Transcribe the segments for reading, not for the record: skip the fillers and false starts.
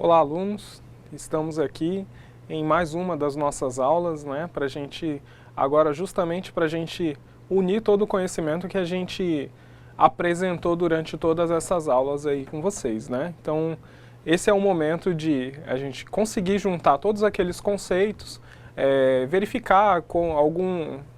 Olá, alunos! Estamos aqui em mais uma das nossas aulas, né, para a gente, agora justamente para a gente unir todo o conhecimento que a gente apresentou durante todas essas aulas aí com vocês, né? Então, esse é o momento de a gente conseguir juntar todos aqueles conceitos, verificar com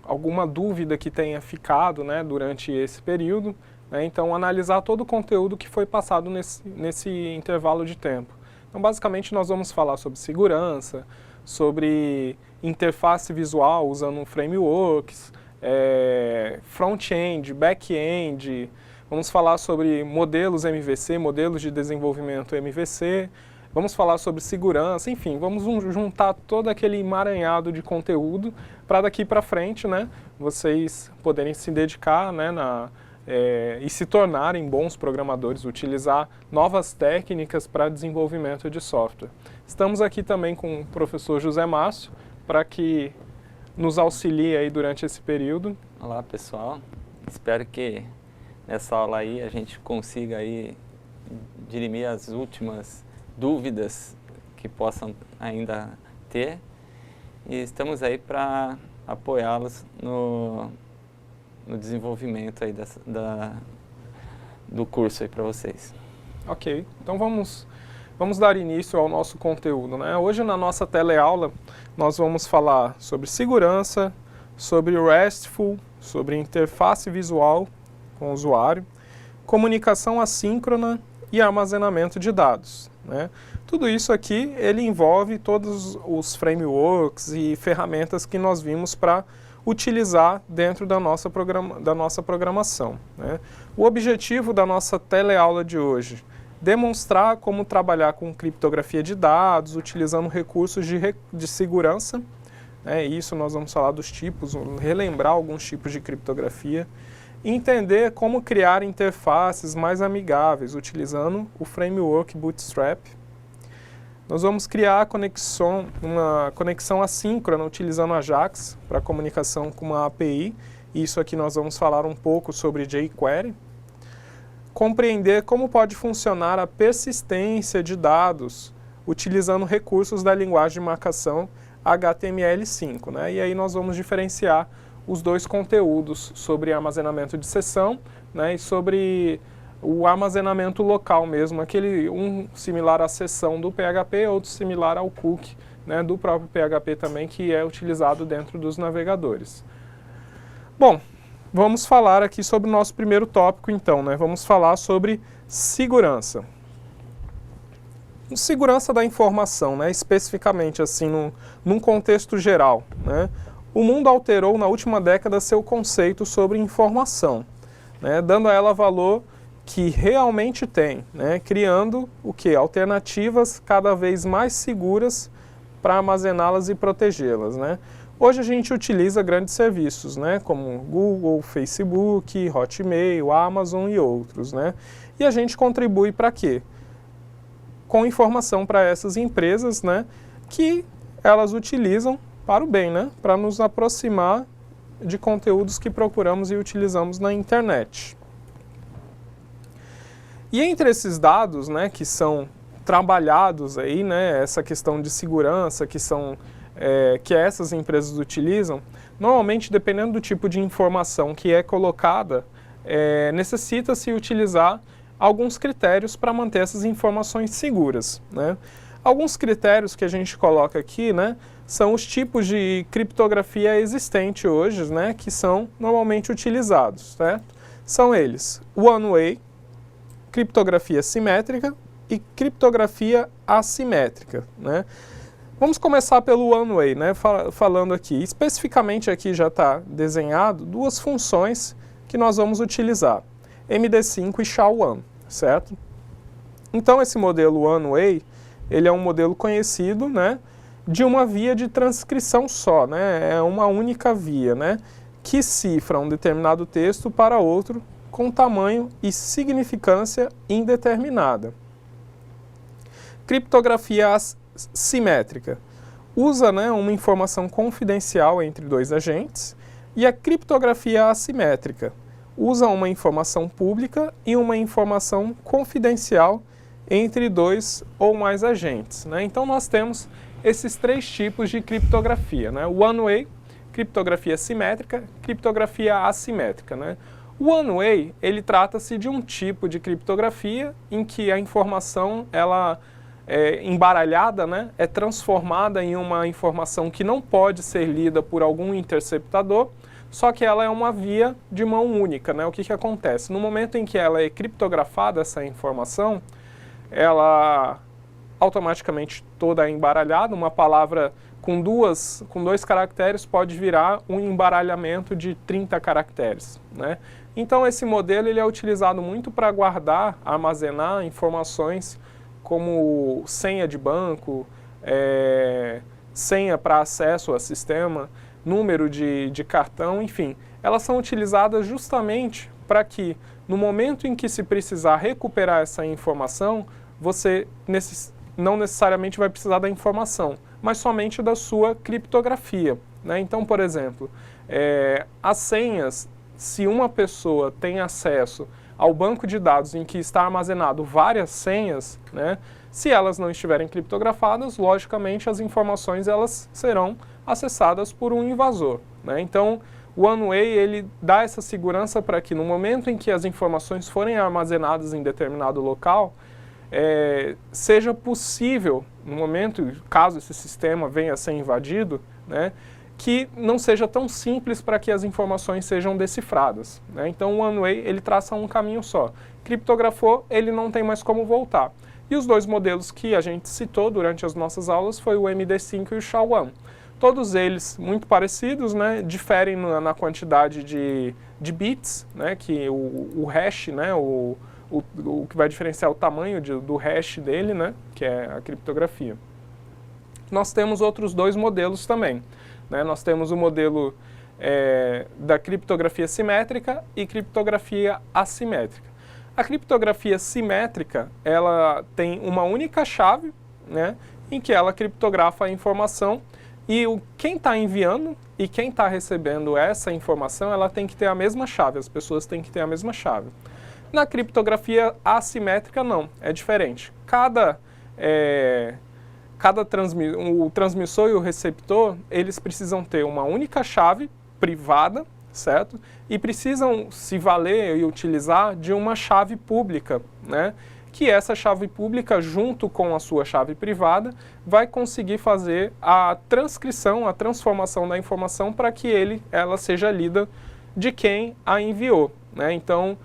alguma dúvida que tenha ficado, né, durante esse período, né? Então, analisar todo o conteúdo que foi passado nesse intervalo de tempo. Então, basicamente, nós vamos falar sobre segurança, sobre interface visual usando frameworks, front-end, back-end, vamos falar sobre modelos MVC, modelos de desenvolvimento MVC, vamos falar sobre segurança, enfim, vamos juntar todo aquele emaranhado de conteúdo para daqui para frente, né, vocês poderem se dedicar, né, e se tornarem bons programadores, utilizar novas técnicas para desenvolvimento de software. Estamos aqui também com o professor José Márcio, para que nos auxilie aí durante esse período. Olá, pessoal. Espero que nessa aula aí a gente consiga aí dirimir as últimas dúvidas que possam ainda ter. E estamos aí para apoiá-los no desenvolvimento aí do curso aí para vocês. Ok, então vamos dar início ao nosso conteúdo, né? Hoje na nossa teleaula nós vamos falar sobre segurança, sobre RESTful, sobre interface visual com o usuário, comunicação assíncrona e armazenamento de dados, né? Tudo isso aqui ele envolve todos os frameworks e ferramentas que nós vimos para utilizar dentro da nossa programação, né? O objetivo da nossa teleaula de hoje, demonstrar como trabalhar com criptografia de dados, utilizando recursos de segurança, né? Isso nós vamos falar dos tipos, relembrar alguns tipos de criptografia, e entender como criar interfaces mais amigáveis, utilizando o framework Bootstrap. Nós vamos criar uma conexão assíncrona utilizando Ajax para comunicação com uma API. Isso aqui nós vamos falar um pouco sobre jQuery. Compreender como pode funcionar a persistência de dados utilizando recursos da linguagem de marcação HTML5, né? E aí nós vamos diferenciar os dois conteúdos sobre armazenamento de sessão, né, e sobre o armazenamento local mesmo, um similar à sessão do PHP, outro similar ao cookie, né, do próprio PHP também, que é utilizado dentro dos navegadores. Bom, vamos falar aqui sobre o nosso primeiro tópico então, né, vamos falar sobre segurança. Segurança da informação, né, especificamente assim, num contexto geral, né. O mundo alterou na última década seu conceito sobre informação, né, dando a ela valor que realmente tem, né, criando o que? Alternativas cada vez mais seguras para armazená-las e protegê-las, né. Hoje a gente utiliza grandes serviços, né, como Google, Facebook, Hotmail, Amazon e outros, né, e a gente contribui para quê? Com informação para essas empresas, né, que elas utilizam para o bem, né, para nos aproximar de conteúdos que procuramos e utilizamos na internet. E entre esses dados, né, que são trabalhados aí, né, essa questão de segurança que essas empresas utilizam, normalmente dependendo do tipo de informação que é colocada, necessita-se utilizar alguns critérios para manter essas informações seguras, né. Alguns critérios que a gente coloca aqui, né, são os tipos de criptografia existente hoje, né, que são normalmente utilizados, certo? São eles: one-way, criptografia simétrica e criptografia assimétrica, né? Vamos começar pelo one-way, né, falando aqui. Especificamente aqui já está desenhado duas funções que nós vamos utilizar: MD5 e SHA-1, certo? Então esse modelo one-way, ele é um modelo conhecido, né, de uma via de transcrição só, né, é uma única via, né, que cifra um determinado texto para outro com tamanho e significância indeterminada. Criptografia simétrica usa, né, uma informação confidencial entre dois agentes, e a criptografia assimétrica usa uma informação pública e uma informação confidencial entre dois ou mais agentes, né? Então nós temos esses três tipos de criptografia, né? One-way, criptografia simétrica, criptografia assimétrica, né? O one-way, ele trata-se de um tipo de criptografia em que a informação, ela é embaralhada, né? É transformada em uma informação que não pode ser lida por algum interceptador, só que ela é uma via de mão única, né? O que acontece? No momento em que ela é criptografada, essa informação, ela automaticamente toda é embaralhada. Uma palavra com dois caracteres pode virar um embaralhamento de 30 caracteres, né? Então esse modelo ele é utilizado muito para guardar, armazenar informações como senha de banco, senha para acesso ao sistema, número de cartão, enfim. Elas são utilizadas justamente para que, no momento em que se precisar recuperar essa informação, você não necessariamente vai precisar da informação, mas somente da sua criptografia, né? Então, por exemplo, as senhas, se uma pessoa tem acesso ao banco de dados em que está armazenado várias senhas, né? Se elas não estiverem criptografadas, logicamente as informações elas serão acessadas por um invasor, né? Então, o one-way ele dá essa segurança para que no momento em que as informações forem armazenadas em determinado local, seja possível, no momento, caso esse sistema venha a ser invadido, né, que não seja tão simples para que as informações sejam decifradas, né? Então, o one-way ele traça um caminho só. Criptografou, ele não tem mais como voltar. E os dois modelos que a gente citou durante as nossas aulas foi o MD5 e o SHA-1. Todos eles muito parecidos, né, diferem na quantidade de bits, né, que o hash, né, o que vai diferenciar o tamanho do hash dele, né, que é a criptografia. Nós temos outros dois modelos também, né? Nós temos o modelo da criptografia simétrica e criptografia assimétrica. A criptografia simétrica, ela tem uma única chave, né, em que ela criptografa a informação e quem está enviando e quem está recebendo essa informação, ela tem que ter a mesma chave, as pessoas têm que ter a mesma chave. Na criptografia assimétrica, não, é diferente. O transmissor e o receptor, eles precisam ter uma única chave privada, certo? E precisam se valer e utilizar de uma chave pública, né? Que essa chave pública, junto com a sua chave privada, vai conseguir fazer a transcrição, a transformação da informação para que ela seja lida de quem a enviou, né? Então,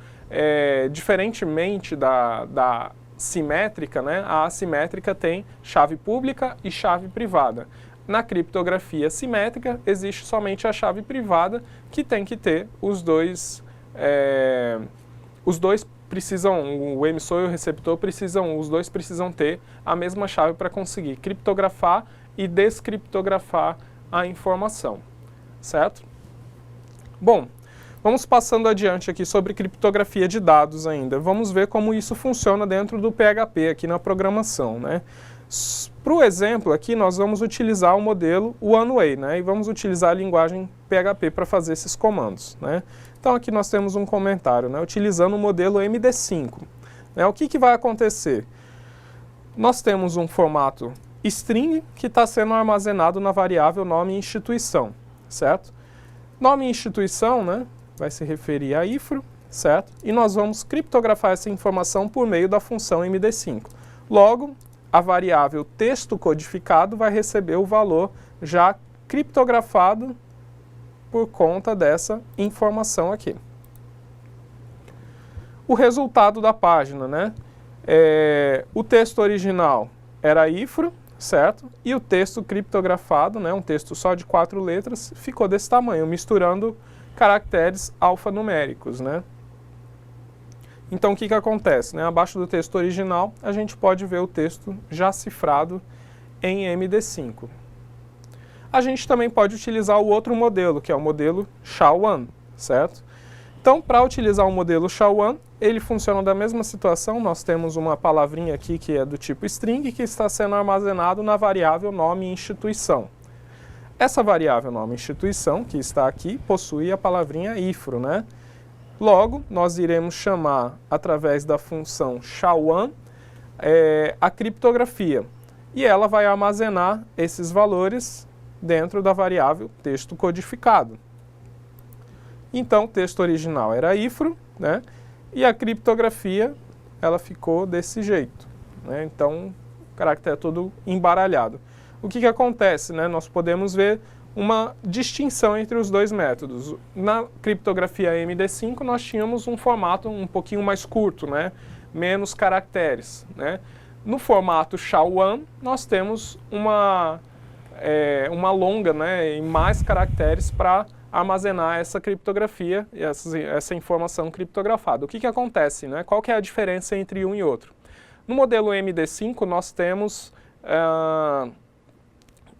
diferentemente da simétrica, né, a assimétrica tem chave pública e chave privada. Na criptografia simétrica, existe somente a chave privada, que tem que ter os dois precisam, o emissor e o receptor os dois precisam ter a mesma chave para conseguir criptografar e descriptografar a informação, certo? Bom, vamos passando adiante aqui sobre criptografia de dados ainda. Vamos ver como isso funciona dentro do PHP aqui na programação, né? Para o exemplo aqui, nós vamos utilizar o modelo one-way, né? E vamos utilizar a linguagem PHP para fazer esses comandos, né? Então aqui nós temos um comentário, né? Utilizando o modelo MD5. Né? O que vai acontecer? Nós temos um formato string que está sendo armazenado na variável nome instituição, certo? Nome instituição, né? Vai se referir a IFRO, certo? E nós vamos criptografar essa informação por meio da função MD5. Logo, a variável texto codificado vai receber o valor já criptografado por conta dessa informação aqui. O resultado da página, né? O texto original era IFRO, certo? E o texto criptografado, né? Um texto só de 4 letras, ficou desse tamanho, misturando caracteres alfanuméricos, né? Então, o que acontece? Né? Abaixo do texto original, a gente pode ver o texto já cifrado em MD5. A gente também pode utilizar o outro modelo, que é o modelo SHA-1, certo? Então, para utilizar o modelo SHA-1, ele funciona da mesma situação. Nós temos uma palavrinha aqui que é do tipo string, que está sendo armazenado na variável nome instituição. Essa variável nome instituição, que está aqui, possui a palavrinha IFRO, né? Logo, nós iremos chamar, através da função SHA-1, a criptografia. E ela vai armazenar esses valores dentro da variável texto codificado. Então, o texto original era IFRO, né? E a criptografia, ela ficou desse jeito, né? Então, o caractere é todo embaralhado. O que acontece, né? Nós podemos ver uma distinção entre os dois métodos. Na criptografia MD5, nós tínhamos um formato um pouquinho mais curto, né? Menos caracteres, né? No formato SHA-1, nós temos uma longa, né, e mais caracteres para armazenar essa criptografia e essa informação criptografada. O que acontece, né? Qual que é a diferença entre um e outro? No modelo MD5, nós temos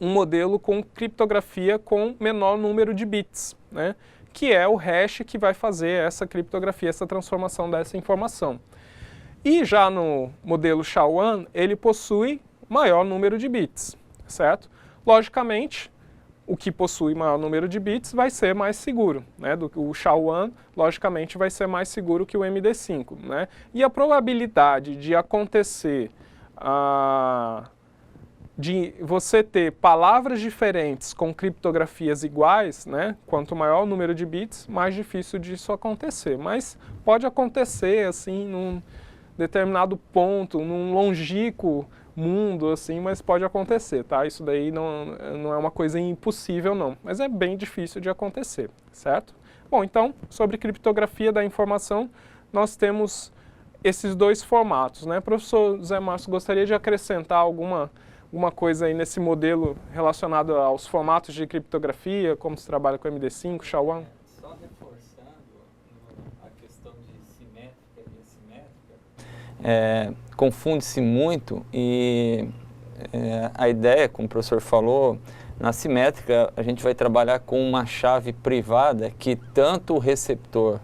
um modelo com criptografia com menor número de bits, né? Que é o hash que vai fazer essa criptografia, essa transformação dessa informação. E já no modelo SHA-1, ele possui maior número de bits, certo? Logicamente, o que possui maior número de bits vai ser mais seguro, né? O SHA-1, logicamente, vai ser mais seguro que o MD5, né? E a probabilidade de acontecer, de você ter palavras diferentes com criptografias iguais, né? Quanto maior o número de bits, mais difícil disso acontecer. Mas pode acontecer, assim, num determinado ponto, num longínquo mundo, assim, mas pode acontecer, tá? Isso daí não é uma coisa impossível, não, mas é bem difícil de acontecer, certo? Bom, então, sobre criptografia da informação, nós temos esses dois formatos, né? Professor Zé Márcio, gostaria de acrescentar alguma coisa aí nesse modelo relacionado aos formatos de criptografia, como se trabalha com MD5, SHA-1? Só reforçando a questão de simétrica e assimétrica, confunde-se muito e a ideia, como o professor falou, na simétrica a gente vai trabalhar com uma chave privada que tanto o receptor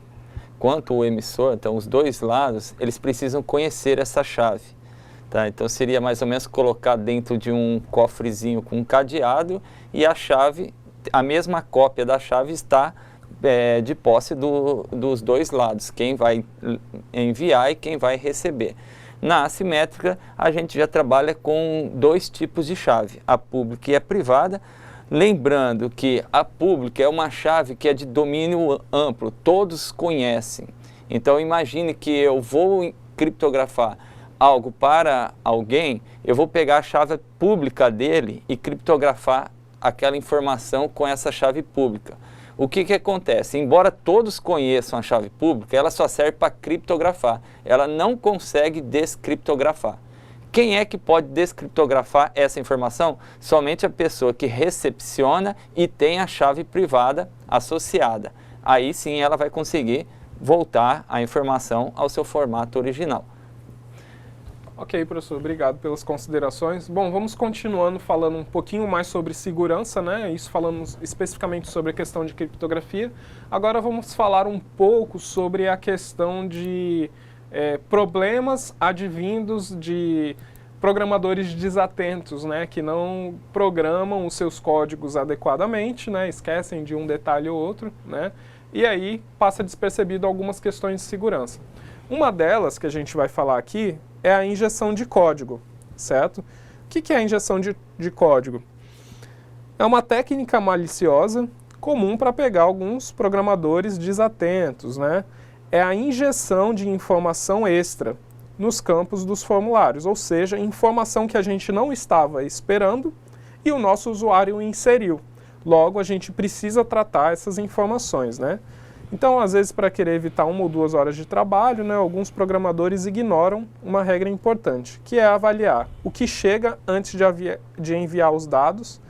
quanto o emissor, então os dois lados, eles precisam conhecer essa chave. Tá? Então seria mais ou menos colocar dentro de um cofrezinho com um cadeado e a chave, a mesma cópia da chave está de posse dos dois lados, quem vai enviar e quem vai receber. Na assimétrica, a gente já trabalha com dois tipos de chave, a pública e a privada. Lembrando que a pública é uma chave que é de domínio amplo, todos conhecem. Então imagine que eu vou criptografar algo para alguém, eu vou pegar a chave pública dele e criptografar aquela informação com essa chave pública. O que acontece? Embora todos conheçam a chave pública, ela só serve para criptografar. Ela não consegue descriptografar. Quem é que pode descriptografar essa informação? Somente a pessoa que recepciona e tem a chave privada associada. Aí sim ela vai conseguir voltar a informação ao seu formato original. Ok, professor, obrigado pelas considerações. Bom, vamos continuando falando um pouquinho mais sobre segurança, né? Isso falamos especificamente sobre a questão de criptografia. Agora vamos falar um pouco sobre a questão de problemas advindos de programadores desatentos, né? Que não programam os seus códigos adequadamente, né? Esquecem de um detalhe ou outro, né? E aí passa despercebido algumas questões de segurança. Uma delas que a gente vai falar aqui é a injeção de código, certo? O que é a injeção de código? É uma técnica maliciosa comum para pegar alguns programadores desatentos, né? É a injeção de informação extra nos campos dos formulários, ou seja, informação que a gente não estava esperando e o nosso usuário inseriu. Logo, a gente precisa tratar essas informações, né? Então, às vezes, para querer evitar 1 ou 2 horas de trabalho, né, alguns programadores ignoram uma regra importante, que é avaliar o que chega antes de enviar os dados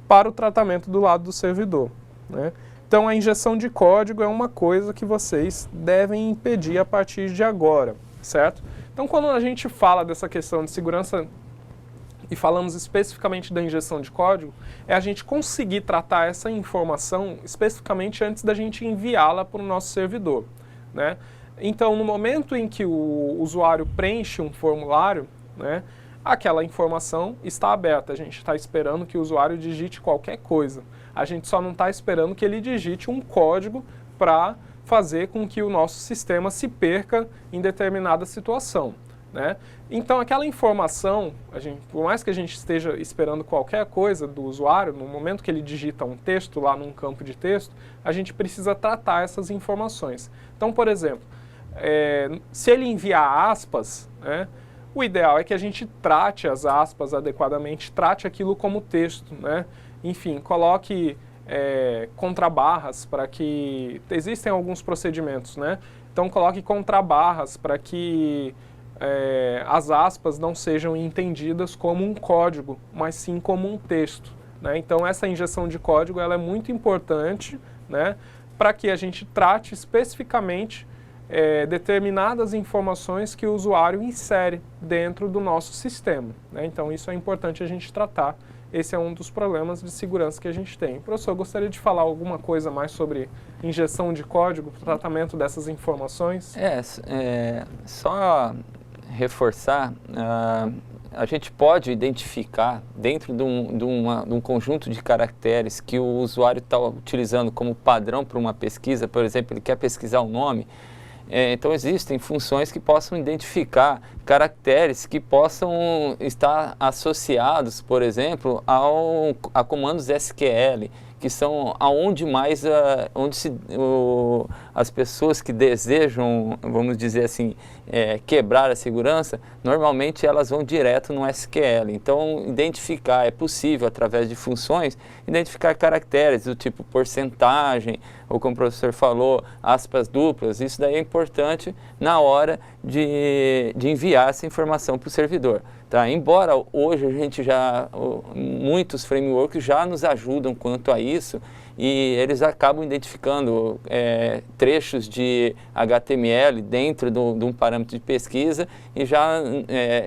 para o tratamento do lado do servidor, né? Então, a injeção de código é uma coisa que vocês devem impedir a partir de agora, certo? Então, quando a gente fala dessa questão de segurança e falamos especificamente da injeção de código, é a gente conseguir tratar essa informação especificamente antes da gente enviá-la para o nosso servidor, né? Então, no momento em que o usuário preenche um formulário, né, aquela informação está aberta. A gente está esperando que o usuário digite qualquer coisa. A gente só não está esperando que ele digite um código para fazer com que o nosso sistema se perca em determinada situação. né? Então, aquela informação, por mais que a gente esteja esperando qualquer coisa do usuário, no momento que ele digita um texto lá num campo de texto, a gente precisa tratar essas informações. Então, por exemplo, se ele enviar aspas, né, o ideal é que a gente trate as aspas adequadamente, trate aquilo como texto, né? Enfim, coloque contrabarras para que... Existem alguns procedimentos, né? Então, coloque contrabarras para que as aspas não sejam entendidas como um código, mas sim como um texto, né? Então, essa injeção de código ela é muito importante, né, para que a gente trate especificamente determinadas informações que o usuário insere dentro do nosso sistema, né? Então, isso é importante a gente tratar. Esse é um dos problemas de segurança que a gente tem. Professor, gostaria de falar alguma coisa mais sobre injeção de código, tratamento dessas informações? Só reforçar, a gente pode identificar dentro de um conjunto de caracteres que o usuário está utilizando como padrão para uma pesquisa, por exemplo, ele quer pesquisar um nome. Então, existem funções que possam identificar caracteres que possam estar associados, por exemplo, a comandos SQL, que são aonde mais as pessoas que desejam, vamos dizer assim, quebrar a segurança, normalmente elas vão direto no SQL. Então, é possível, através de funções, identificar caracteres do tipo porcentagem, ou como o professor falou, aspas duplas. Isso daí é importante na hora de enviar essa informação para o servidor. Tá? Embora hoje muitos frameworks já nos ajudam quanto a isso, e eles acabam identificando trechos de HTML dentro de um parâmetro de pesquisa e já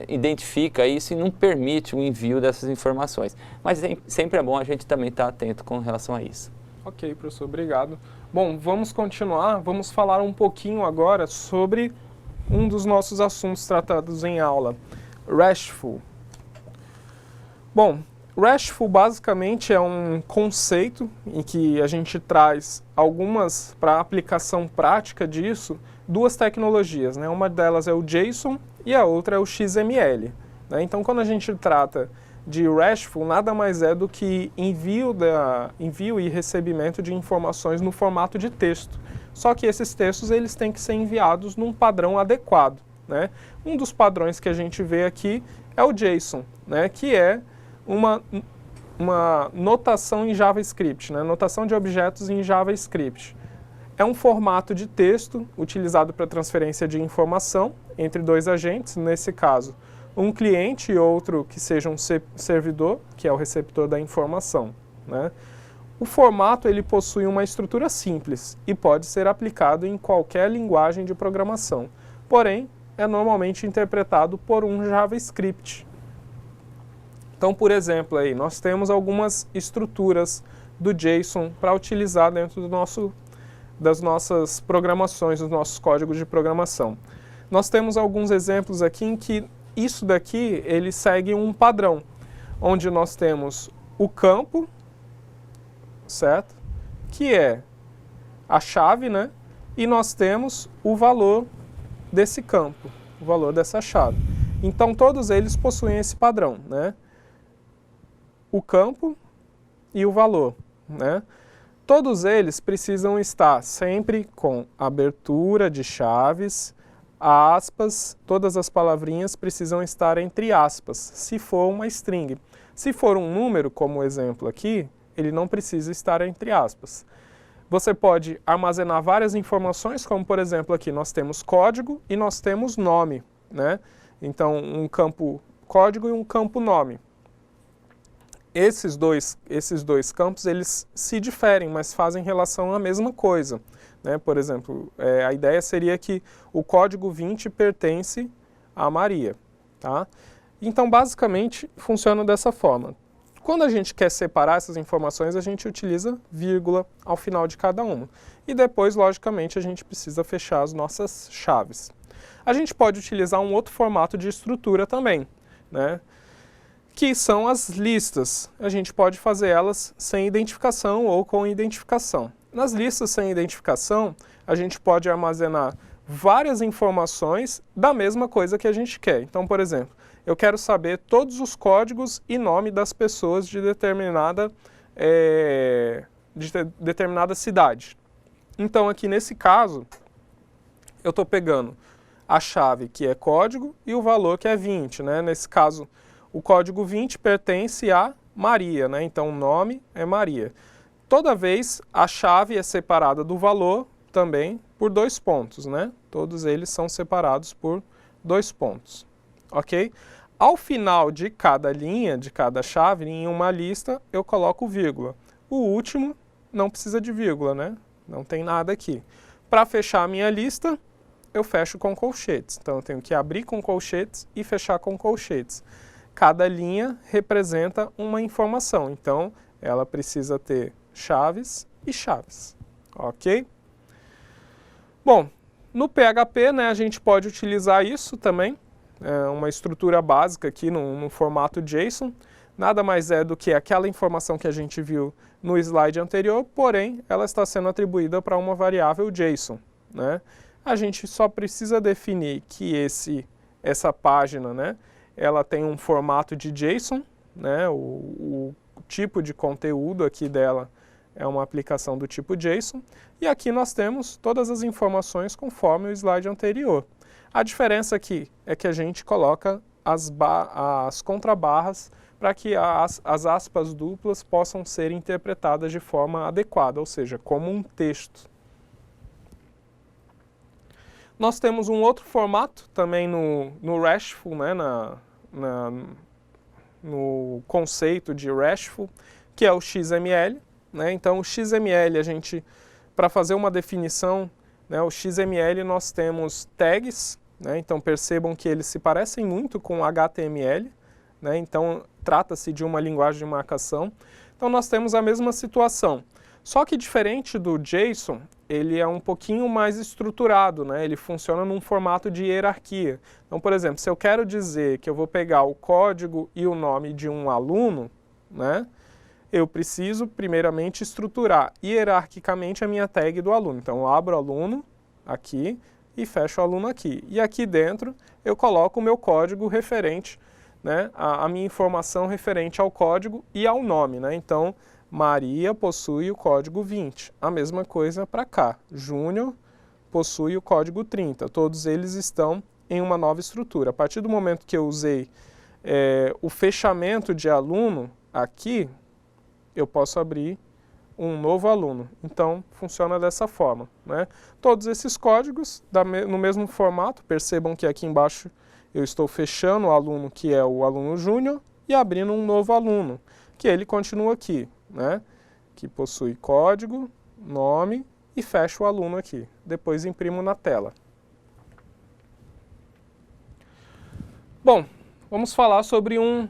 identifica isso e não permite o envio dessas informações. Mas sempre é bom a gente também estar atento com relação a isso. Ok, professor, obrigado. Bom, vamos continuar, vamos falar um pouquinho agora sobre um dos nossos assuntos tratados em aula, RESTful. Bom, RESTful basicamente é um conceito em que a gente traz para aplicação prática disso, duas tecnologias, né? Uma delas é o JSON e a outra é o XML, né? Então, quando a gente trata de RESTful, nada mais é do que envio e recebimento de informações no formato de texto. Só que esses textos eles têm que ser enviados num padrão adequado, né? Um dos padrões que a gente vê aqui é o JSON, né? Que é uma notação em JavaScript, né? Notação de objetos em JavaScript. É um formato de texto utilizado para transferência de informação entre dois agentes, nesse caso, um cliente e outro que seja um servidor, que é o receptor da informação, né? O formato ele possui uma estrutura simples e pode ser aplicado em qualquer linguagem de programação, porém, é normalmente interpretado por um JavaScript. Então, por exemplo, aí, nós temos algumas estruturas do JSON para utilizar dentro das nossas programações, dos nossos códigos de programação. Nós temos alguns exemplos aqui em que isso daqui ele segue um padrão, onde nós temos o campo, certo? Que é a chave, né? E nós temos o valor desse campo, o valor dessa chave. Então, todos eles possuem esse padrão, né? O campo e o valor, né? Todos eles precisam estar sempre com abertura de chaves, aspas, todas as palavrinhas precisam estar entre aspas, se for uma string. Se for um número, como o exemplo aqui, ele não precisa estar entre aspas. Você pode armazenar várias informações, como por exemplo aqui nós temos código e nós temos nome, né? Então, um campo código e um campo nome. Esses dois campos, eles se diferem, mas fazem relação à mesma coisa, né? Por exemplo, a ideia seria que o código 20 pertence a Maria, tá? Então, basicamente, funciona dessa forma. Quando a gente quer separar essas informações, a gente utiliza vírgula ao final de cada uma. E depois, logicamente, a gente precisa fechar as nossas chaves. A gente pode utilizar um outro formato de estrutura também, né? Que são as listas. A gente pode fazer elas sem identificação ou com identificação. Nas listas sem identificação, a gente pode armazenar várias informações da mesma coisa que a gente quer. Então, por exemplo, eu quero saber todos os códigos e nome das pessoas de determinada cidade. Então, aqui nesse caso, eu estou pegando a chave que é código e o valor que é 20, né? Nesse caso, o código 20 pertence a Maria, né? Então, o nome é Maria. Toda vez, a chave é separada do valor também por 2 pontos, né? Todos eles são separados por 2 pontos, ok? Ao final de cada linha, de cada chave, em uma lista, eu coloco vírgula. O último não precisa de vírgula, né? Não tem nada aqui. Para fechar a minha lista, eu fecho com colchetes. Então, eu tenho que abrir com colchetes e fechar com colchetes. Cada linha representa uma informação. Então, ela precisa ter chaves e chaves, ok? Bom, no PHP, né, a gente pode utilizar isso também. É uma estrutura básica aqui no formato JSON. Nada mais é do que aquela informação que a gente viu no slide anterior, porém, ela está sendo atribuída para uma variável JSON, né? A gente só precisa definir que essa página, né, ela tem um formato de JSON, né? O tipo de conteúdo aqui dela é uma aplicação do tipo JSON. E aqui nós temos todas as informações conforme o slide anterior. A diferença aqui é que a gente coloca as contrabarras para que as aspas duplas possam ser interpretadas de forma adequada, ou seja, como um texto. Nós temos um outro formato também no RESTful, né, no conceito de RESTful, que é o XML. Né? Então, o XML, para fazer uma definição, né, o XML nós temos tags, né? Então percebam que eles se parecem muito com HTML, né? Então trata-se de uma linguagem de marcação. Então nós temos a mesma situação. Só que diferente do JSON, ele é um pouquinho mais estruturado, né? Ele funciona num formato de hierarquia. Então, por exemplo, se eu quero dizer que eu vou pegar o código e o nome de um aluno, né, eu preciso primeiramente estruturar hierarquicamente a minha tag do aluno. Então, eu abro o aluno aqui e fecho o aluno aqui. E aqui dentro eu coloco o meu código referente, né, a minha informação referente ao código e ao nome, né? Então, Maria possui o código 20. A mesma coisa para cá. Júnior possui o código 30. Todos eles estão em uma nova estrutura. A partir do momento que eu usei o fechamento de aluno aqui, eu posso abrir um novo aluno. Então, funciona dessa forma, né? Todos esses códigos no mesmo formato. Percebam que aqui embaixo eu estou fechando o aluno que é o aluno júnior e abrindo um novo aluno, que ele continua aqui, né? Que possui código, nome e fecho o aluno aqui. Depois imprimo na tela. Bom, vamos falar sobre um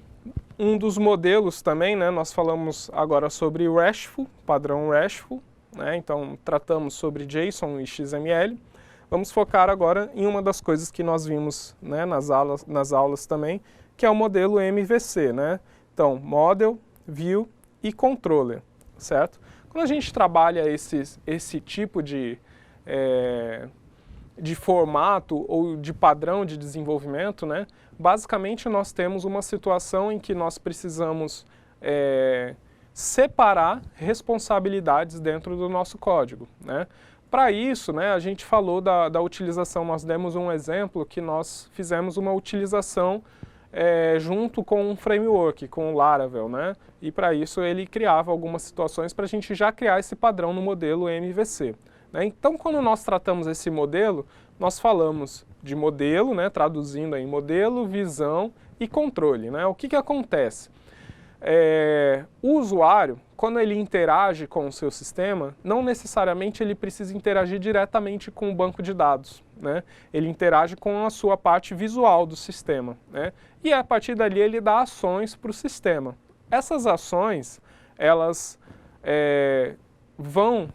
dos modelos também, né? Nós falamos agora sobre RESTful, padrão RESTful, né? Então tratamos sobre JSON e XML. Vamos focar agora em uma das coisas que nós vimos, né, nas aulas também, que é o modelo MVC, né? Então, Model, View e Controller, certo? Quando a gente trabalha esse tipo de formato ou de padrão de desenvolvimento, né, basicamente nós temos uma situação em que nós precisamos separar responsabilidades dentro do nosso código, né? Para isso, né, a gente falou da utilização, nós demos um exemplo que nós fizemos uma utilização junto com um framework, com o Laravel, né? E para isso ele criava algumas situações para a gente já criar esse padrão no modelo MVC. Né? Então, quando nós tratamos esse modelo, nós falamos de modelo, né, traduzindo aí modelo, visão e controle. Né? O que acontece? O usuário, quando ele interage com o seu sistema, não necessariamente ele precisa interagir diretamente com o banco de dados, né? Ele interage com a sua parte visual do sistema, né? E a partir dali ele dá ações para o sistema. Essas ações, elas vão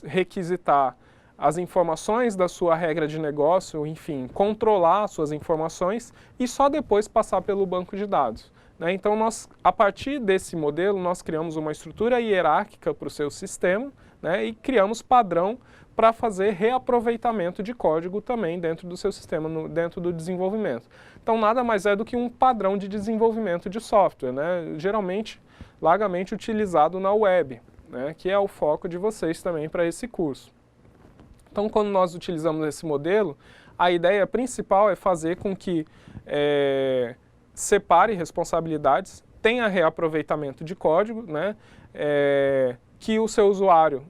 requisitar as informações da sua regra de negócio, enfim, controlar as suas informações e só depois passar pelo banco de dados. né? Então, a partir desse modelo, nós criamos uma estrutura hierárquica para o seu sistema, né? E criamos padrão para fazer reaproveitamento de código também dentro do seu sistema, dentro do desenvolvimento. Então, nada mais é do que um padrão de desenvolvimento de software, né? Geralmente, largamente utilizado na web, né? Que é o foco de vocês também para esse curso. Então, quando nós utilizamos esse modelo, a ideia principal é fazer com que separe responsabilidades, tenha reaproveitamento de código, né? Que o seu usuário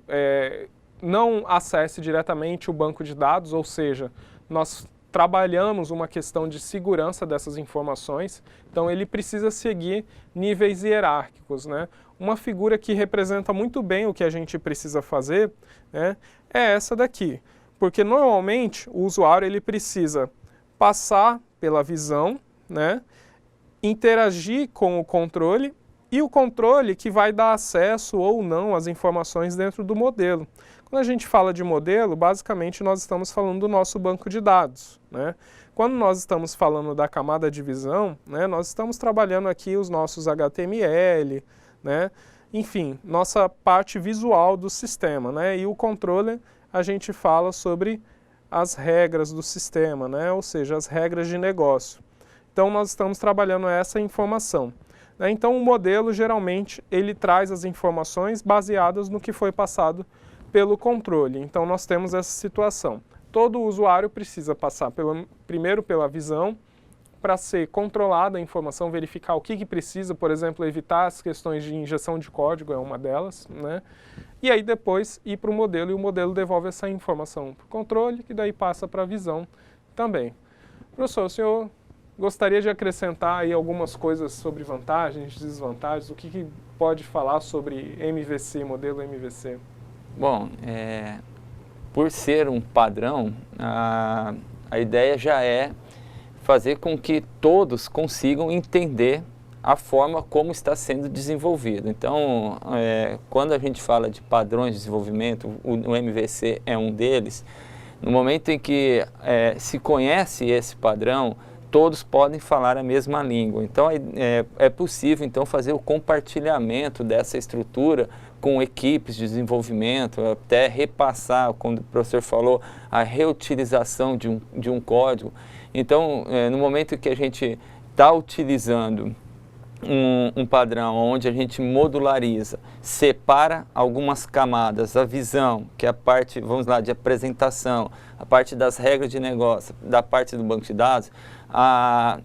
não acesse diretamente o banco de dados, ou seja, nós trabalhamos uma questão de segurança dessas informações, então ele precisa seguir níveis hierárquicos, né? Uma figura que representa muito bem o que a gente precisa fazer, né, é essa daqui, porque normalmente o usuário ele precisa passar pela visão, né, interagir com o controle e o controle que vai dar acesso ou não às informações dentro do modelo. Quando a gente fala de modelo, basicamente nós estamos falando do nosso banco de dados, né? Quando nós estamos falando da camada de visão, né, nós estamos trabalhando aqui os nossos HTML, né? Enfim, nossa parte visual do sistema, né? E o controller, a gente fala sobre as regras do sistema, né? Ou seja, as regras de negócio. Então, nós estamos trabalhando essa informação. Então, o modelo, geralmente, ele traz as informações baseadas no que foi passado pelo controle. Então, nós temos essa situação. Todo usuário precisa passar primeiro pela visão, para ser controlada a informação, verificar o que precisa, por exemplo, evitar as questões de injeção de código, é uma delas, né? E aí depois ir para o modelo, e o modelo devolve essa informação para o controle, que daí passa para a visão também. Professor, o senhor gostaria de acrescentar aí algumas coisas sobre vantagens, desvantagens, o que pode falar sobre MVC, modelo MVC? Bom, por ser um padrão, a ideia já é fazer com que todos consigam entender a forma como está sendo desenvolvido. Então, quando a gente fala de padrões de desenvolvimento, o MVC é um deles. No momento em que se conhece esse padrão, todos podem falar a mesma língua. Então, é possível então fazer o compartilhamento dessa estrutura com equipes de desenvolvimento, até repassar, como o professor falou, a reutilização de um código. Então, no momento que a gente está utilizando um padrão onde a gente modulariza, separa algumas camadas, a visão, que é a parte, vamos lá, de apresentação, a parte das regras de negócio, da parte do banco de dados, a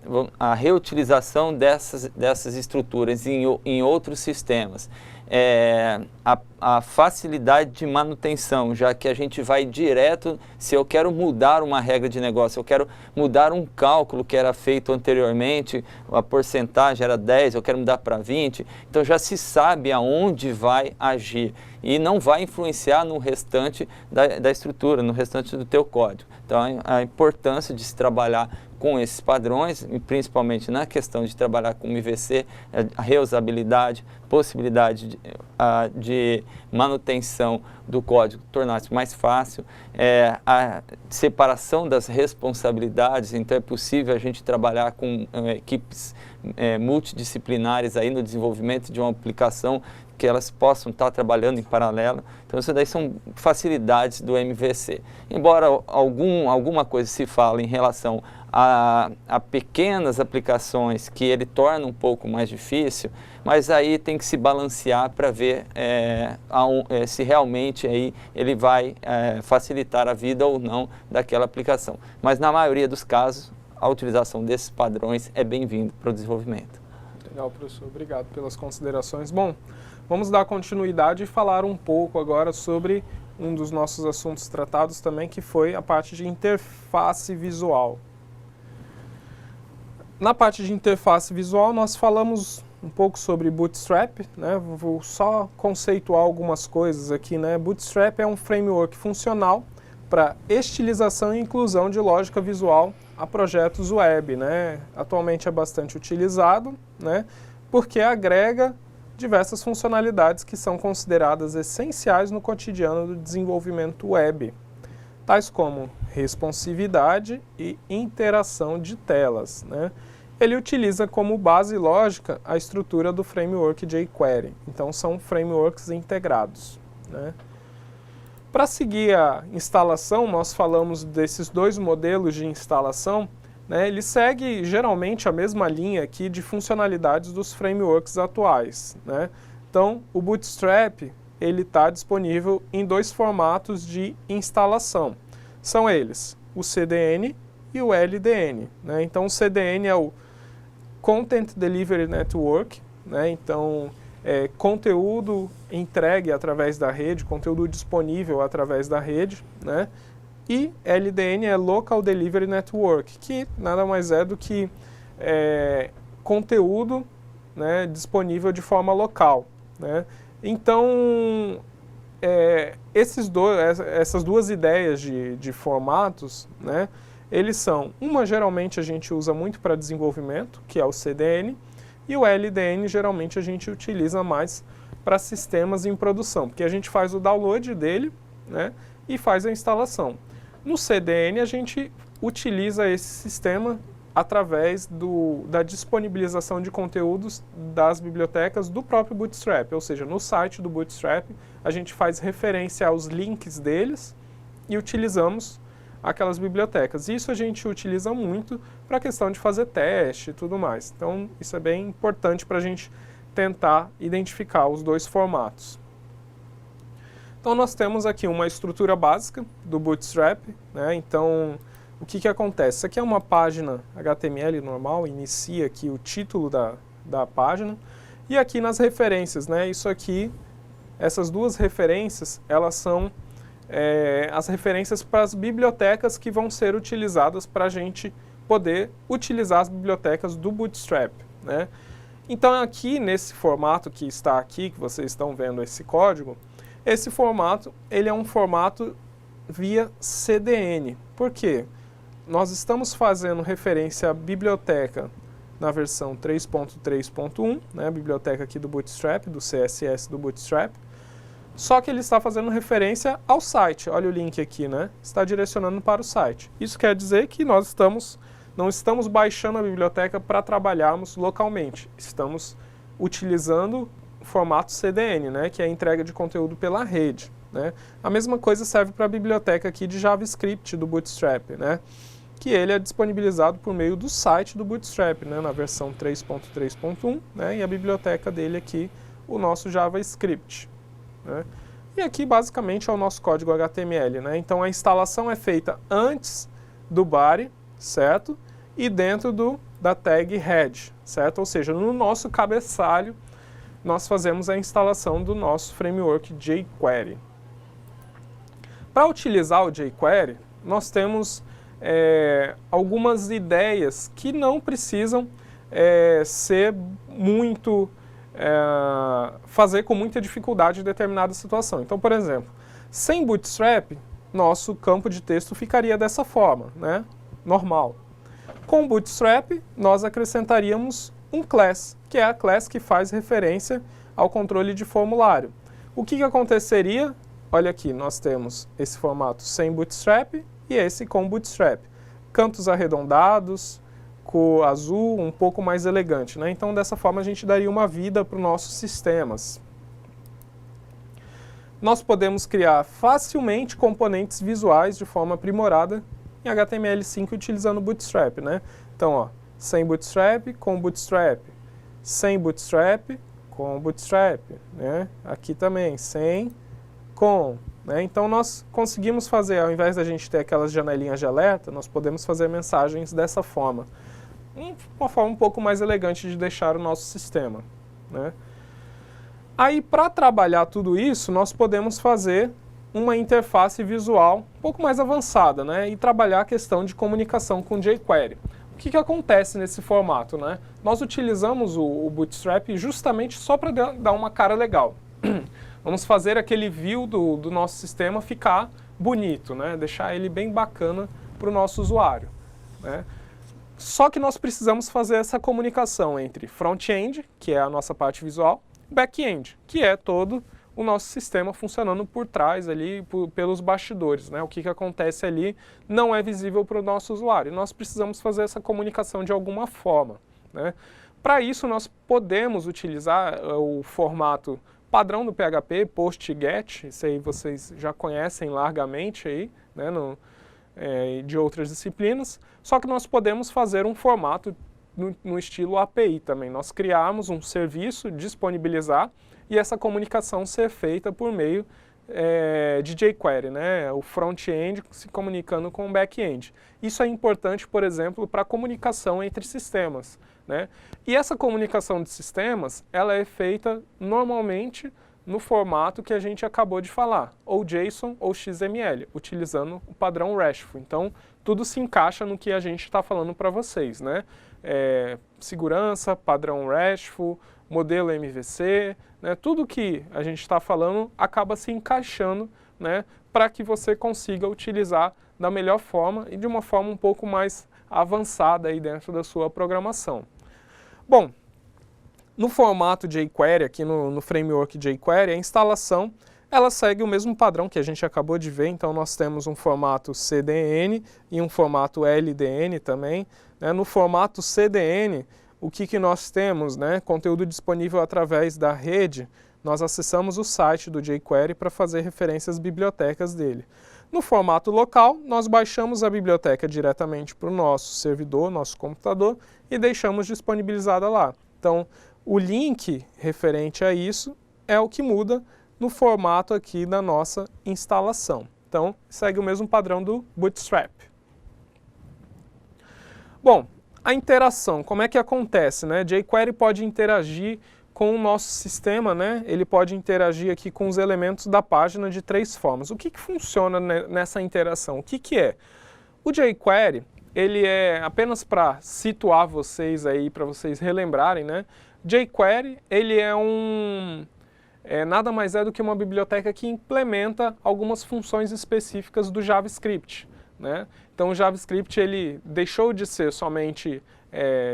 reutilização dessas estruturas em outros sistemas. A facilidade de manutenção, já que a gente vai direto, se eu quero mudar uma regra de negócio, eu quero mudar um cálculo que era feito anteriormente, a porcentagem era 10, eu quero mudar para 20, então já se sabe aonde vai agir e não vai influenciar no restante da estrutura, no restante do teu código. Então a importância de se trabalhar com esses padrões, e principalmente na questão de trabalhar com MVC, a reusabilidade, possibilidade de manutenção do código tornar-se mais fácil, a separação das responsabilidades, então é possível a gente trabalhar com equipes multidisciplinares aí no desenvolvimento de uma aplicação que elas possam estar trabalhando em paralelo. Então, isso daí são facilidades do MVC. Embora alguma coisa se fale em relação a pequenas aplicações que ele torna um pouco mais difícil, mas aí tem que se balancear para ver se realmente aí ele vai facilitar a vida ou não daquela aplicação. Mas na maioria dos casos, a utilização desses padrões é bem-vindo para o desenvolvimento. Legal, professor. Obrigado pelas considerações. Bom, vamos dar continuidade e falar um pouco agora sobre um dos nossos assuntos tratados também, que foi a parte de interface visual. Na parte de interface visual, nós falamos um pouco sobre Bootstrap, né? Vou só conceituar algumas coisas aqui, né? Bootstrap é um framework funcional para estilização e inclusão de lógica visual a projetos web, né? Atualmente é bastante utilizado, né? Porque agrega diversas funcionalidades que são consideradas essenciais no cotidiano do desenvolvimento web, tais como responsividade e interação de telas, né? ele utiliza como base lógica a estrutura do framework jQuery. Então, são frameworks integrados, né? Para seguir a instalação, nós falamos desses dois modelos de instalação, né? Ele segue geralmente a mesma linha aqui de funcionalidades dos frameworks atuais, né? Então, o Bootstrap ele está disponível em dois formatos de instalação. São eles o CDN e o LDN, né? Então, o CDN é o Content Delivery Network, né? Então, conteúdo entregue através da rede, conteúdo disponível através da rede, né? E LDN é Local Delivery Network, que nada mais é do que conteúdo, né, disponível de forma local, né? Então, essas duas ideias de formatos, né, eles são, geralmente a gente usa muito para desenvolvimento, que é o CDN, e o LDN geralmente a gente utiliza mais para sistemas em produção, porque a gente faz o download dele, né, e faz a instalação. No CDN a gente utiliza esse sistema através da disponibilização de conteúdos das bibliotecas do próprio Bootstrap, ou seja, no site do Bootstrap a gente faz referência aos links deles e utilizamos aquelas bibliotecas. Isso a gente utiliza muito para a questão de fazer teste e tudo mais. Então, isso é bem importante para a gente tentar identificar os dois formatos. Então, nós temos aqui uma estrutura básica do Bootstrap, né? Então, o que acontece? Isso aqui é uma página HTML normal, inicia aqui o título da página, e aqui nas referências, né? Isso aqui, essas duas referências, elas são as referências para as bibliotecas que vão ser utilizadas para a gente poder utilizar as bibliotecas do Bootstrap, né? Então aqui nesse formato que está aqui, que vocês estão vendo esse código, esse formato ele é um formato via CDN. Por quê? Nós estamos fazendo referência à biblioteca na versão 3.3.1, né, a biblioteca aqui do Bootstrap, do CSS do Bootstrap, só que ele está fazendo referência ao site. Olha o link aqui, né? Está direcionando para o site. Isso quer dizer que nós não estamos baixando a biblioteca para trabalharmos localmente. Estamos utilizando o formato CDN, né? Que é a entrega de conteúdo pela rede, né? A mesma coisa serve para a biblioteca aqui de JavaScript do Bootstrap, né? Que ele é disponibilizado por meio do site do Bootstrap, né? Na versão 3.3.1, né? E a biblioteca dele aqui, o nosso JavaScript, né? E aqui basicamente é o nosso código HTML, né? Então a instalação é feita antes do body, certo? E dentro da tag head, certo? Ou seja, no nosso cabeçalho nós fazemos a instalação do nosso framework jQuery. Para utilizar o jQuery, nós temos algumas ideias que não precisam ser muito fazer com muita dificuldade em determinada situação. Então, por exemplo, sem Bootstrap, nosso campo de texto ficaria dessa forma, né? Normal. Com Bootstrap, nós acrescentaríamos um class, que é a class que faz referência ao controle de formulário. O que aconteceria? Olha aqui, nós temos esse formato sem Bootstrap e esse com Bootstrap. Cantos arredondados, cor azul, um pouco mais elegante, né? Então, dessa forma, a gente daria uma vida para os nossos sistemas. Nós podemos criar facilmente componentes visuais de forma aprimorada em HTML5 utilizando o Bootstrap, né? Então, ó, sem Bootstrap, com Bootstrap, sem Bootstrap, com Bootstrap, né? Aqui também, sem, com, né? Então, nós conseguimos fazer, ao invés da gente ter aquelas janelinhas de alerta, nós podemos fazer mensagens dessa forma. Uma forma um pouco mais elegante de deixar o nosso sistema, né? Aí, para trabalhar tudo isso, nós podemos fazer uma interface visual um pouco mais avançada, né? E trabalhar a questão de comunicação com jQuery. O que acontece nesse formato, né? Nós utilizamos o Bootstrap justamente só para dar uma cara legal. Vamos fazer aquele view do nosso sistema ficar bonito, né? Deixar ele bem bacana para o nosso usuário, né? Só que nós precisamos fazer essa comunicação entre front-end, que é a nossa parte visual, e back-end, que é todo o nosso sistema funcionando por trás ali, pelos bastidores, né? O que acontece ali não é visível para o nosso usuário. Nós precisamos fazer essa comunicação de alguma forma, né? Para isso, nós podemos utilizar o formato padrão do PHP, PostGet, isso aí vocês já conhecem largamente aí, né, de outras disciplinas, só que nós podemos fazer um formato no estilo API também. Nós criamos um serviço, disponibilizar, e essa comunicação ser feita por meio de jQuery, né? O front-end se comunicando com o back-end. Isso é importante, por exemplo, para a comunicação entre sistemas, né? E essa comunicação de sistemas, ela é feita normalmente no formato que a gente acabou de falar, ou JSON ou XML, utilizando o padrão RESTful. Então, tudo se encaixa no que a gente está falando para vocês, né? Segurança, padrão RESTful, modelo MVC, né? Tudo que a gente está falando acaba se encaixando, né, para que você consiga utilizar da melhor forma e de uma forma um pouco mais avançada aí dentro da sua programação. Bom, no formato jQuery, aqui no framework jQuery, a instalação ela segue o mesmo padrão que a gente acabou de ver. Então nós temos um formato CDN e um formato LDN também, né? No formato CDN, o que nós temos, né? Conteúdo disponível através da rede, nós acessamos o site do jQuery para fazer referência às bibliotecas dele. No formato local, nós baixamos a biblioteca diretamente para o nosso servidor, nosso computador, e deixamos disponibilizada lá. Então, o link referente a isso é o que muda no formato aqui da nossa instalação. Então, segue o mesmo padrão do Bootstrap. Bom, a interação, como é que acontece, né? jQuery pode interagir com o nosso sistema, né? Ele pode interagir aqui com os elementos da página de 3 formas. O que funciona nessa interação? O que é? O jQuery, ele é, apenas para situar vocês aí, para vocês relembrarem, né? jQuery, ele nada mais é do que uma biblioteca que implementa algumas funções específicas do JavaScript, né? Então o JavaScript ele deixou de ser somente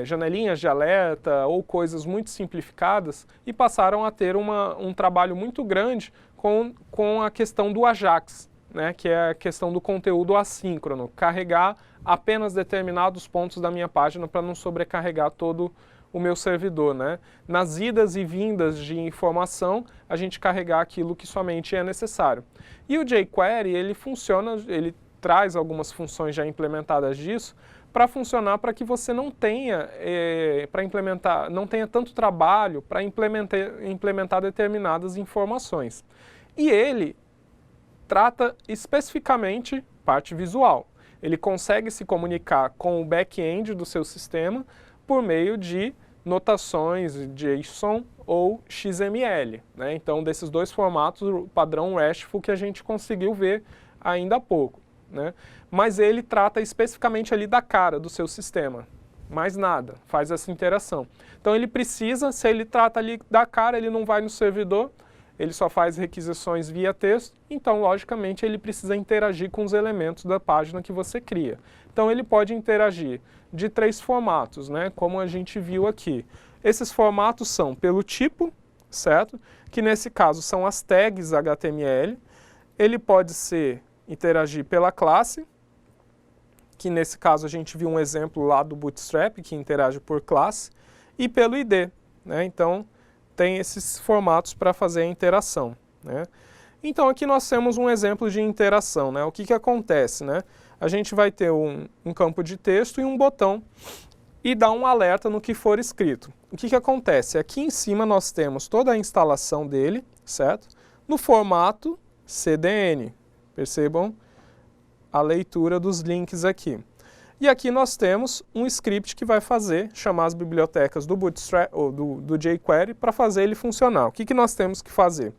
janelinhas de alerta ou coisas muito simplificadas e passaram a ter um trabalho muito grande com a questão do AJAX, né? Que é a questão do conteúdo assíncrono, carregar apenas determinados pontos da minha página para não sobrecarregar todo o meu servidor, né? Nas idas e vindas de informação, a gente carregar aquilo que somente é necessário. E o jQuery, ele funciona, ele traz algumas funções já implementadas disso, para funcionar para que você não tenha, não tenha tanto trabalho para implementar determinadas informações. E ele trata especificamente parte visual. Ele consegue se comunicar com o back-end do seu sistema por meio de notações JSON ou XML, né? Então, desses dois formatos, o padrão RESTful que a gente conseguiu ver ainda há pouco, né? Mas ele trata especificamente ali da cara do seu sistema, mais nada, faz essa interação. Então ele precisa, se ele trata ali da cara, ele não vai no servidor, ele só faz requisições via texto, então logicamente ele precisa interagir com os elementos da página que você cria. Então ele pode interagir de 3 formatos, né, como a gente viu aqui. Esses formatos são pelo tipo, certo? Que nesse caso são as tags HTML. Ele pode interagir pela classe, que nesse caso a gente viu um exemplo lá do Bootstrap, que interage por classe, e pelo ID, né? Então, tem esses formatos para fazer a interação, né? Então, aqui nós temos um exemplo de interação, né? O que acontece, né? A gente vai ter um campo de texto e um botão e dá um alerta no que for escrito. O que acontece? Aqui em cima nós temos toda a instalação dele, certo? No formato CDN. Percebam a leitura dos links aqui. E aqui nós temos um script que vai chamar as bibliotecas do Bootstrap ou do jQuery para fazer ele funcionar. O que nós temos que fazer?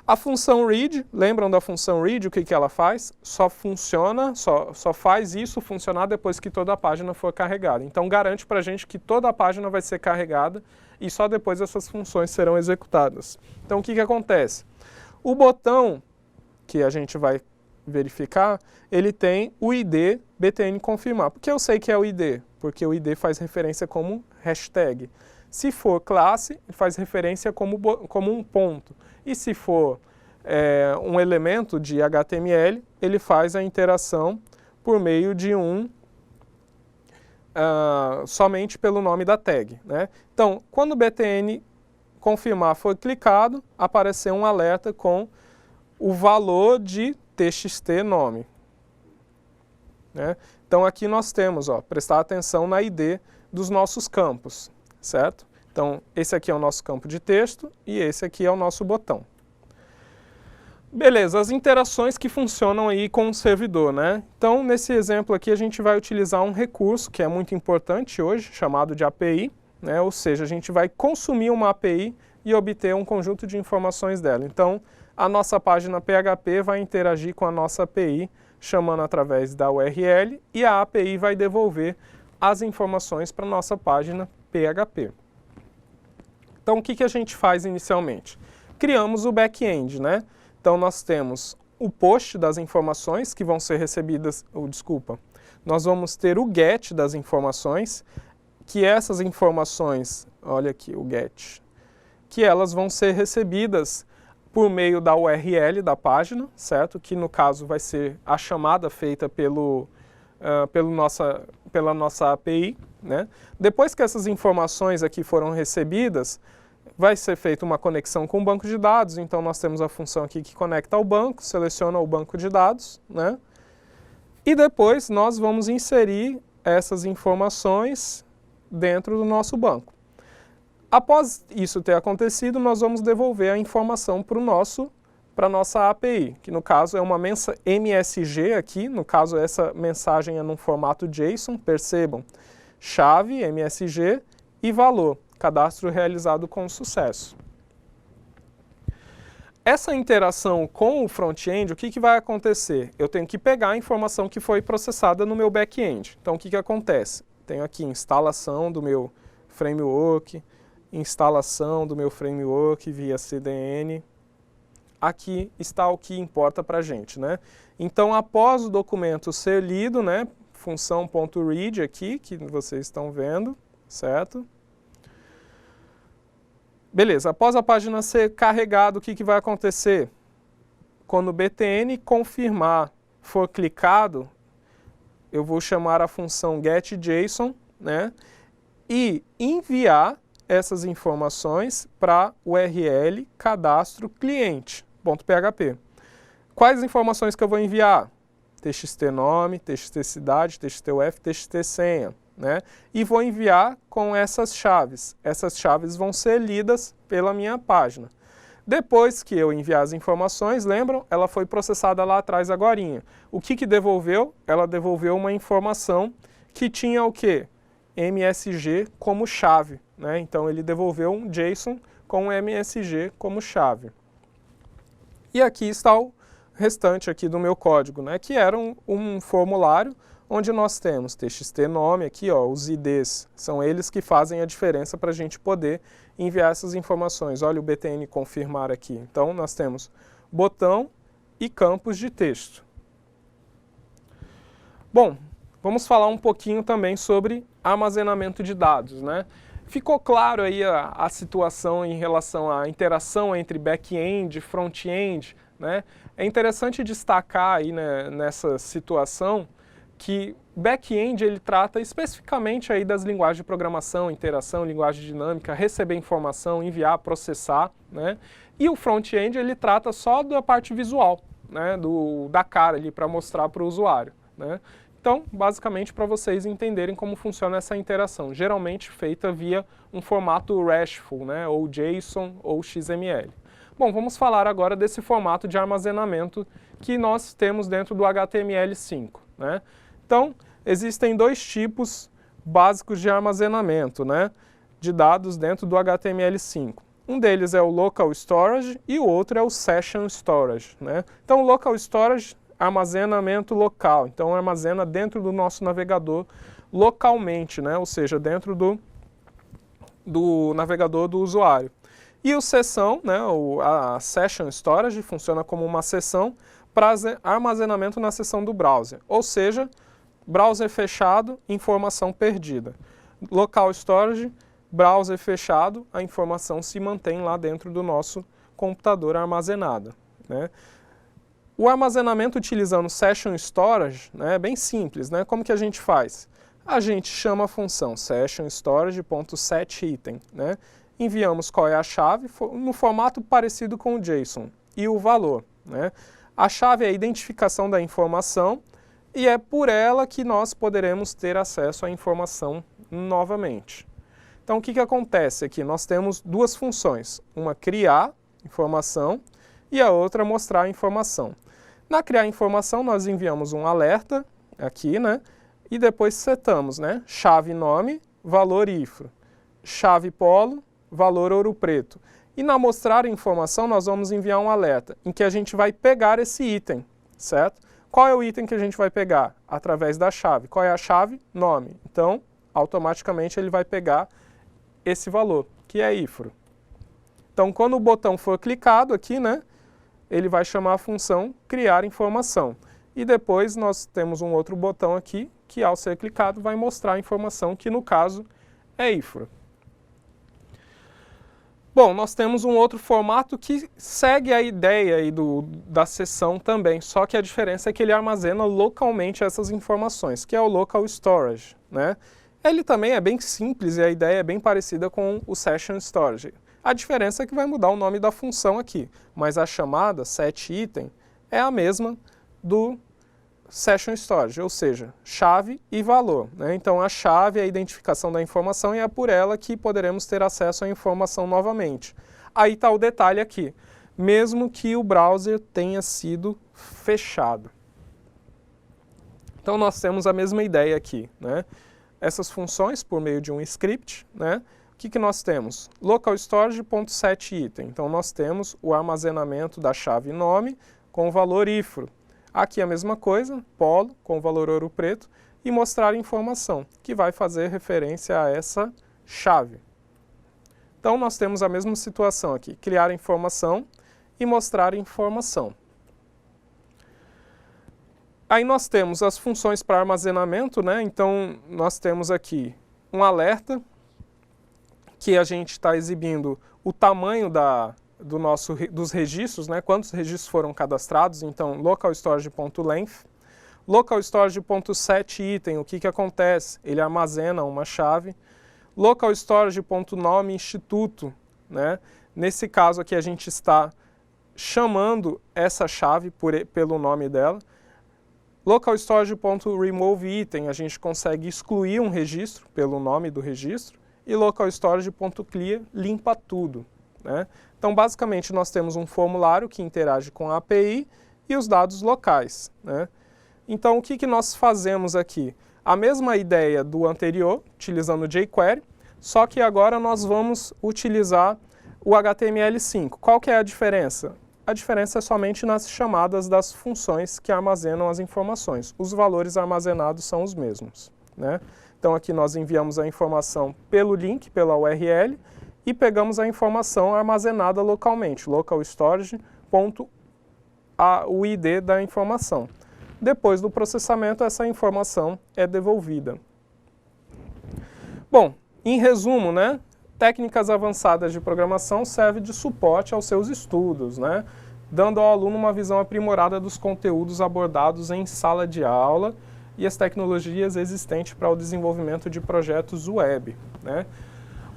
A função read, lembram da função read, o que ela faz? Só faz isso funcionar depois que toda a página for carregada. Então garante para a gente que toda a página vai ser carregada e só depois essas funções serão executadas. Então o que acontece? O botão que a gente vai verificar, ele tem o ID btn confirmar. Por que eu sei que é o ID? Porque o ID faz referência como hashtag. Se for classe, faz referência como um ponto. E se for um elemento de HTML, ele faz a interação por meio de somente pelo nome da tag, né? Então, quando o btn confirmar foi clicado, apareceu um alerta com o valor de txt nome, né? Então aqui nós temos, ó, prestar atenção na ID dos nossos campos, certo? Então esse aqui é o nosso campo de texto e esse aqui é o nosso botão. Beleza, as interações que funcionam aí com o servidor, né? Então nesse exemplo aqui a gente vai utilizar um recurso que é muito importante hoje, chamado de API, né? Ou seja, a gente vai consumir uma API e obter um conjunto de informações dela. Então a nossa página PHP vai interagir com a nossa API, chamando através da URL, e a API vai devolver as informações para a nossa página PHP. Então, o que a gente faz inicialmente? Criamos o back-end, né? Então, nós temos o post das informações que vão ser recebidas, nós vamos ter o get das informações, que essas informações, olha aqui o get, que elas vão ser recebidas por meio da URL da página, certo? Que no caso vai ser a chamada feita pela nossa API, né? Depois que essas informações aqui foram recebidas, vai ser feita uma conexão com o banco de dados, então nós temos a função aqui que conecta ao banco, seleciona o banco de dados, né? E depois nós vamos inserir essas informações dentro do nosso banco. Após isso ter acontecido, nós vamos devolver a informação para a nossa API, que no caso é uma MSG aqui, no caso essa mensagem é num formato JSON, percebam, chave, MSG e valor, cadastro realizado com sucesso. Essa interação com o front-end, o que vai acontecer? Eu tenho que pegar a informação que foi processada no meu back-end. Então o que acontece? Tenho aqui instalação do meu framework, instalação do meu framework via CDN. Aqui está o que importa para a gente, né? Então, após o documento ser lido, né, função.read aqui, que vocês estão vendo, certo? Beleza, após a página ser carregada, o que vai acontecer? Quando o btn confirmar for clicado, eu vou chamar a função getJSON, né, e enviar essas informações para URL cadastro cliente.php. Quais informações que eu vou enviar? TXT nome, TXT cidade, TXT UF, TXT senha, né? E vou enviar com essas chaves. Essas chaves vão ser lidas pela minha página. Depois que eu enviar as informações, lembram? Ela foi processada lá atrás agorinha. O que devolveu? Ela devolveu uma informação que tinha o quê? MSG como chave, né? Então ele devolveu um JSON com MSG como chave. E aqui está o restante aqui do meu código, né? Que era um formulário onde nós temos TXT nome aqui, ó, os IDs, são eles que fazem a diferença para a gente poder enviar essas informações. Olha o btn confirmar aqui. Então nós temos botão e campos de texto. Bom, vamos falar um pouquinho também sobre armazenamento de dados, né? Ficou claro aí a situação em relação à interação entre back-end e front-end, né? É interessante destacar aí, né, nessa situação que back-end ele trata especificamente aí das linguagens de programação, interação, linguagem dinâmica, receber informação, enviar, processar, né? E o front-end ele trata só da parte visual, né, da cara ali para mostrar para o usuário, né? Então, basicamente, para vocês entenderem como funciona essa interação, geralmente feita via um formato RESTful, né, ou JSON ou XML. Bom, vamos falar agora desse formato de armazenamento que nós temos dentro do HTML5, né? Então, existem dois tipos básicos de armazenamento, né, de dados dentro do HTML5. Um deles é o Local Storage e o outro é o Session Storage, né? Então, o Local Storage, armazenamento local, então armazena dentro do nosso navegador localmente, né? Ou seja, dentro do navegador do usuário. E o sessão, né, a Session Storage, funciona como uma sessão para armazenamento na seção do browser, ou seja, browser fechado, informação perdida. Local Storage, browser fechado, a informação se mantém lá dentro do nosso computador armazenada, né? O armazenamento utilizando Session Storage, né, é bem simples, né? Como que a gente faz? a gente chama a função sessionStorage.setItem, né? Enviamos qual é a chave, no formato parecido com o JSON, e o valor, né? A chave é a identificação da informação e é por ela que nós poderemos ter acesso à informação novamente. Então, o que acontece aqui? Nós temos duas funções, uma criar informação e a outra mostrar a informação. Na criar informação, nós enviamos um alerta aqui, né? E depois setamos, né? Chave nome, valor IFRO. Chave polo, valor ouro preto. E na mostrar informação, nós vamos enviar um alerta, em que a gente vai pegar esse item, certo? Qual é o item que a gente vai pegar? Através da chave. Qual é a chave? Nome. Então, automaticamente ele vai pegar esse valor, que é IFRO. Então, quando o botão for clicado aqui, né? Ele vai chamar a função criar informação. E depois nós temos um outro botão aqui, que ao ser clicado vai mostrar a informação, que no caso é IFRO. Bom, nós temos um outro formato que segue a ideia aí da sessão também, só que a diferença é que ele armazena localmente essas informações, que é o Local Storage, né? Ele também é bem simples e a ideia é bem parecida com o Session Storage. A diferença é que vai mudar o nome da função aqui, mas a chamada setItem é a mesma do Session Storage, ou seja, chave e valor, né? Então a chave é a identificação da informação e é por ela que poderemos ter acesso à informação novamente. Aí está o detalhe aqui, mesmo que o browser tenha sido fechado. Então nós temos a mesma ideia aqui, né? Essas funções por meio de um script, né? O que nós temos? localstorage.setItem. Então nós temos o armazenamento da chave nome com o valor IFRO. Aqui a mesma coisa, polo com o valor ouro preto e mostrar informação, que vai fazer referência a essa chave. Então nós temos a mesma situação aqui, criar informação e mostrar informação. Aí nós temos as funções para armazenamento, né? Então nós temos aqui um alerta, que a gente está exibindo o tamanho dos registros, né? Quantos registros foram cadastrados, então localstorage.length. Localstorage.setItem, o que acontece? Ele armazena uma chave. Localstorage.nome instituto, né? Nesse caso aqui a gente está chamando essa chave pelo nome dela. Localstorage.removeItem, a gente consegue excluir um registro pelo nome do registro. E localstorage.clear limpa tudo, né? Então, basicamente, nós temos um formulário que interage com a API e os dados locais, né? Então, o que nós fazemos aqui? A mesma ideia do anterior, utilizando o jQuery, só que agora nós vamos utilizar o HTML5. Qual que é a diferença? A diferença é somente nas chamadas das funções que armazenam as informações. Os valores armazenados são os mesmos, né? Então aqui nós enviamos a informação pelo link, pela URL, e pegamos a informação armazenada localmente, localstorage.o ID da informação. Depois do processamento, essa informação é devolvida. Bom, em resumo, né? Técnicas avançadas de programação servem de suporte aos seus estudos, né? Dando ao aluno uma visão aprimorada dos conteúdos abordados em sala de aula e as tecnologias existentes para o desenvolvimento de projetos web, né?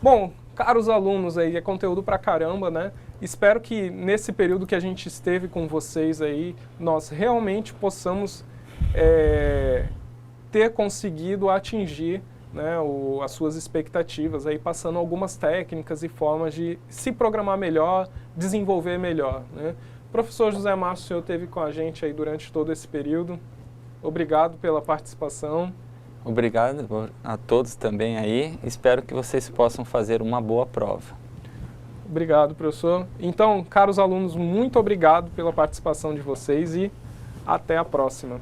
Bom, caros alunos aí, é conteúdo pra caramba, né? Espero que nesse período que a gente esteve com vocês aí, nós realmente possamos ter conseguido atingir, né, as suas expectativas, aí passando algumas técnicas e formas de se programar melhor, desenvolver melhor, né? Professor José Márcio, o senhor esteve com a gente aí durante todo esse período. Obrigado pela participação. Obrigado a todos também aí. Espero que vocês possam fazer uma boa prova. Obrigado, professor. Então, caros alunos, muito obrigado pela participação de vocês e até a próxima.